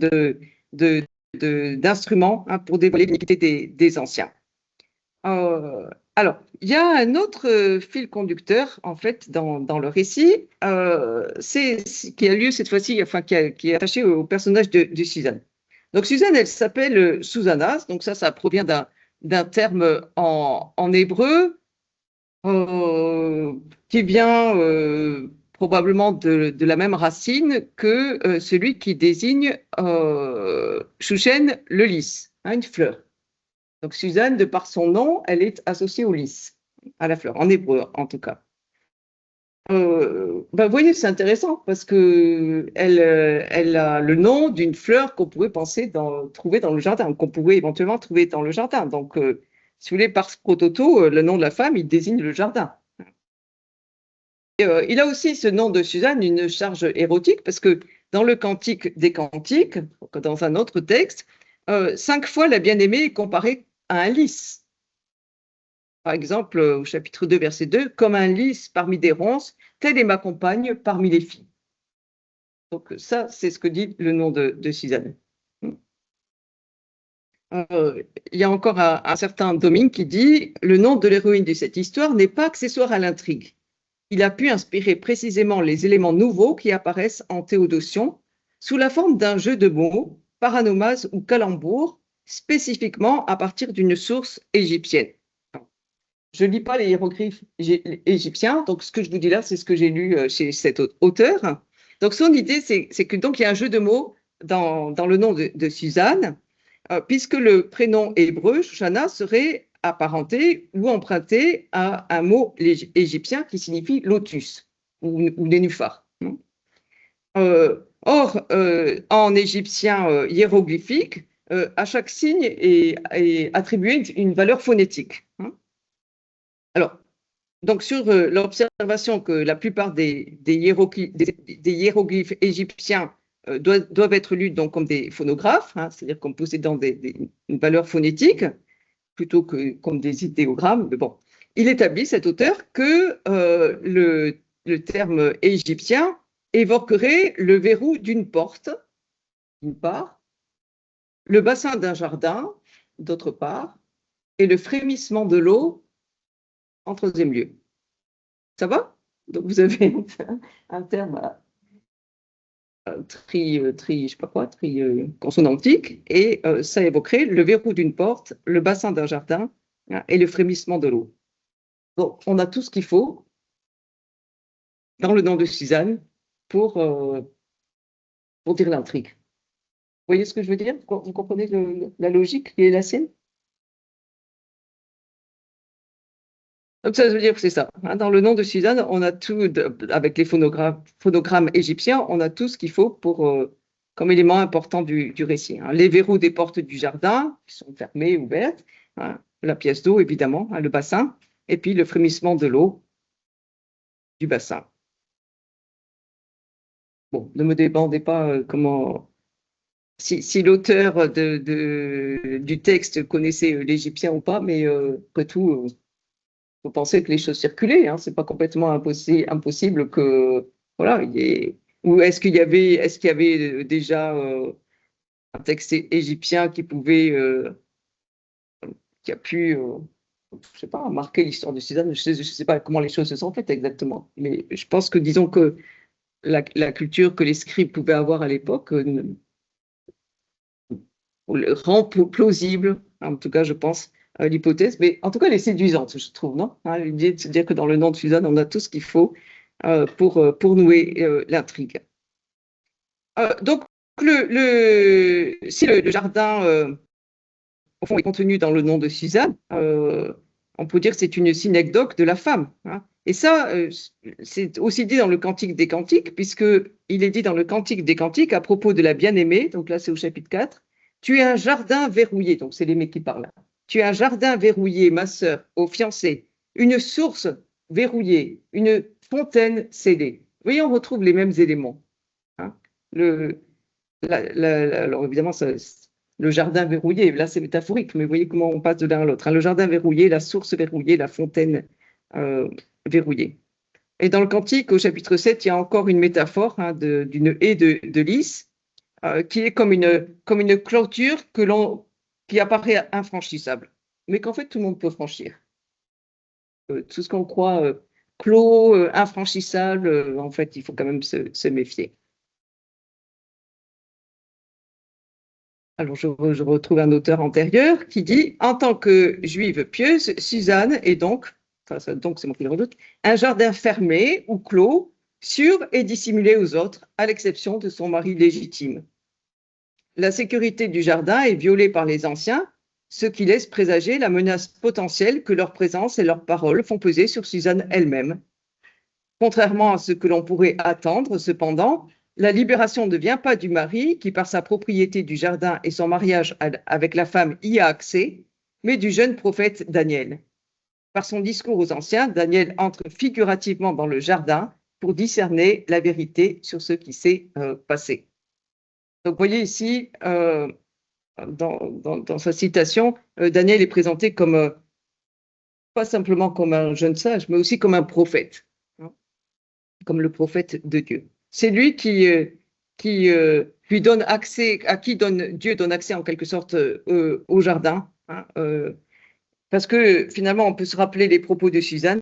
d'instrument, hein, pour dévoiler l'iniquité des anciens. Alors, il y a un autre fil conducteur, en fait, dans le récit, qui a lieu cette fois-ci, enfin, qui est attaché au personnage de Suzanne. Donc, Suzanne, elle s'appelle Susannas, donc ça provient d'un terme en hébreu qui vient probablement de la même racine que celui qui désigne Shushen, le lys, hein, une fleur. Donc Suzanne, de par son nom, elle est associée au lys, à la fleur, en hébreu en tout cas. Vous voyez, c'est intéressant parce que elle a le nom d'une fleur qu'on pourrait trouver dans le jardin, qu'on pourrait éventuellement trouver dans le jardin. Donc, si vous voulez, par prototo, le nom de la femme, il désigne le jardin. Et, il a aussi, ce nom de Suzanne, une charge érotique parce que dans le Cantique des Cantiques, dans un autre texte, 5 fois la bien-aimée est comparée à un lys. Par exemple, au chapitre 2, verset 2, comme un lys parmi des ronces, telle est ma compagne parmi les filles. Donc ça, c'est ce que dit le nom de Suzanne. Il y a encore un certain Domine qui dit « Le nom de l'héroïne de cette histoire n'est pas accessoire à l'intrigue. Il a pu inspirer précisément les éléments nouveaux qui apparaissent en Théodotion sous la forme d'un jeu de mots, paranomase ou calembour, spécifiquement à partir d'une source égyptienne. » Je ne lis pas les hiéroglyphes égyptiens, donc ce que je vous dis là, c'est ce que j'ai lu chez cet auteur. Donc son idée, c'est que donc il y a un jeu de mots dans le nom de Suzanne, puisque le prénom hébreu, Shoshana, serait apparenté ou emprunté à un mot égyptien qui signifie lotus ou nénuphar. Or, en égyptien hiéroglyphique, à chaque signe est attribué une valeur phonétique. Alors, donc sur l'observation que la plupart des hiéroglyphes égyptiens doivent être lus donc comme des phonographes, c'est-à-dire comme possédant une valeur phonétique, plutôt que comme des idéogrammes. Mais bon, il établit, cet auteur, que le terme égyptien évoquerait le verrou d'une porte, d'une part, le bassin d'un jardin, d'autre part, et le frémissement de l'eau, en troisième lieu. Ça va? Donc vous avez un terme je sais pas quoi, consonantique, et ça évoquerait le verrou d'une porte, le bassin d'un jardin et le frémissement de l'eau. Bon, on a tout ce qu'il faut dans le nom de Suzanne pour dire l'intrigue. Vous voyez ce que je veux dire? Vous comprenez la logique qui est la sienne? Donc ça veut dire que c'est ça. Dans le nom de Suzanne, on a tout, avec les phonogrammes égyptiens, on a tout ce qu'il faut pour, comme élément important du récit. Les verrous des portes du jardin, qui sont fermées, ouvertes, la pièce d'eau, évidemment, le bassin, et puis le frémissement de l'eau du bassin. Bon, ne me demandez pas comment... Si l'auteur du texte connaissait l'égyptien ou pas, mais après tout... Vous pensez que les choses circulaient, hein, c'est pas complètement impossible que voilà, ou est-ce qu'il y avait déjà un texte égyptien qui pouvait qui a pu je sais pas marquer l'histoire de Suzanne, je sais pas comment les choses se sont faites exactement, mais je pense que disons que la culture que les scribes pouvaient avoir à l'époque rend plausible, en tout cas je pense, l'hypothèse, mais en tout cas elle est séduisante, je trouve, non? L'idée de se dire que dans le nom de Suzanne, on a tout ce qu'il faut pour nouer l'intrigue. Donc, si le jardin, au fond, est contenu dans le nom de Suzanne, on peut dire que c'est une synecdoque de la femme. Et ça, c'est aussi dit dans le Cantique des Cantiques, puisqu'il est dit dans le Cantique des Cantiques à propos de la bien-aimée, donc là c'est au chapitre 4, « Tu es un jardin verrouillé », donc c'est l'aimé qui parle. « Tu es un jardin verrouillé, ma sœur, ô fiancée, une source verrouillée, une fontaine scellée. » Vous voyez, on retrouve les mêmes éléments. Alors évidemment, le jardin verrouillé, là c'est métaphorique, mais vous voyez comment on passe de l'un à l'autre. Le jardin verrouillé, la source verrouillée, la fontaine verrouillée. Et dans le Cantique, au chapitre 7, il y a encore une métaphore d'une haie de lys, qui est comme une clôture qui apparaît infranchissable, mais qu'en fait tout le monde peut franchir. Tout ce qu'on croit clos, infranchissable, en fait, il faut quand même se méfier. Alors, je retrouve un auteur antérieur qui dit « En tant que juive pieuse, Suzanne est donc, donc c'est moi qui le redoute, un jardin fermé ou clos, sûr et dissimulé aux autres, à l'exception de son mari légitime. La sécurité du jardin est violée par les anciens, ce qui laisse présager la menace potentielle que leur présence et leurs paroles font peser sur Suzanne elle-même. Contrairement à ce que l'on pourrait attendre, cependant, la libération ne vient pas du mari qui, par sa propriété du jardin et son mariage avec la femme, y a accès, mais du jeune prophète Daniel. Par son discours aux anciens, Daniel entre figurativement dans le jardin pour discerner la vérité sur ce qui s'est passé. Donc, vous voyez ici, dans sa citation, Daniel est présenté comme, pas simplement comme un jeune sage, mais aussi comme un prophète, hein, comme le prophète de Dieu. C'est lui qui lui donne accès, à qui Dieu donne accès en quelque sorte au jardin, hein, parce que finalement, on peut se rappeler les propos de Suzanne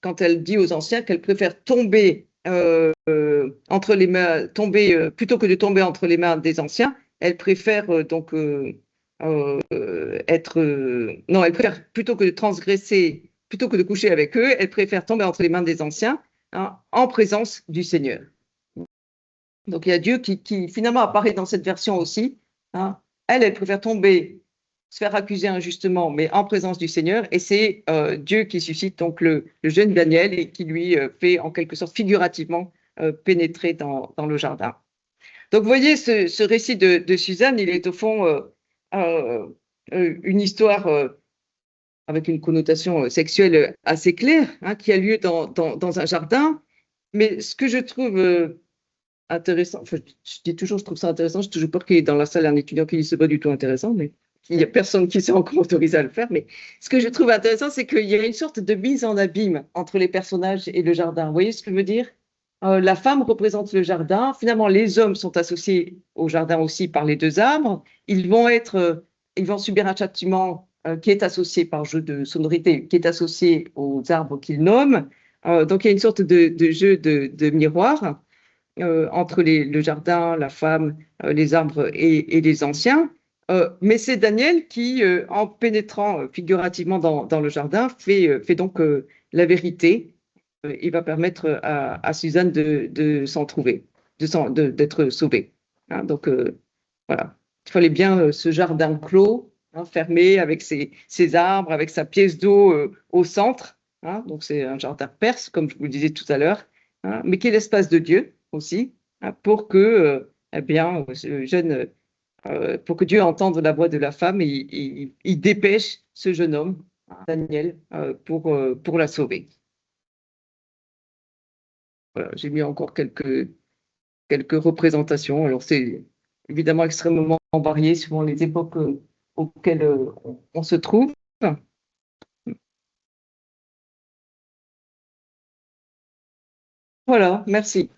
quand elle dit aux anciens qu'elle préfère tomber entre les mains, plutôt que de tomber entre les mains des anciens, elle préfère non, elle préfère plutôt que de transgresser, plutôt que de coucher avec eux, elle préfère tomber entre les mains des anciens, hein, en présence du Seigneur. Donc il y a Dieu qui finalement apparaît dans cette version aussi, hein. Elle préfère tomber, se faire accuser injustement, mais en présence du Seigneur. Et c'est Dieu qui suscite donc le jeune Daniel et qui lui fait en quelque sorte figurativement pénétrer dans le jardin. Donc vous voyez, ce récit de Suzanne, il est au fond une histoire avec une connotation sexuelle assez claire, hein, qui a lieu dans un jardin. Mais ce que je trouve intéressant, enfin, je dis toujours, je trouve ça intéressant, j'ai toujours peur qu'il y ait dans la salle un étudiant qui dit c'est pas du tout intéressant, mais il n'y a personne qui s'est encore autorisé à le faire. Mais ce que je trouve intéressant, c'est qu'il y a une sorte de mise en abîme entre les personnages et le jardin. Vous voyez ce que je veux dire? La femme représente le jardin. Finalement, les hommes sont associés au jardin aussi par les deux arbres. Ils vont subir un châtiment qui est associé par jeu de sonorité, qui est associé aux arbres qu'ils nomment. Donc, il y a une sorte de jeu de miroir entre le jardin, la femme, les arbres et les anciens. Mais c'est Daniel qui, en pénétrant figurativement dans le jardin, fait donc la vérité. Il va permettre à Suzanne de s'en trouver, d'être sauvée, hein. Donc voilà, il fallait bien ce jardin clos, hein, fermé, avec ses arbres, avec sa pièce d'eau au centre, hein. Donc c'est un jardin perse, comme je vous le disais tout à l'heure, hein, mais qui est l'espace de Dieu aussi, hein, pour que eh bien, pour que Dieu entende la voix de la femme et il dépêche ce jeune homme, hein, Daniel, pour la sauver. Voilà, j'ai mis encore quelques représentations. Alors, c'est évidemment extrêmement varié suivant les époques auxquelles on se trouve. Voilà, merci.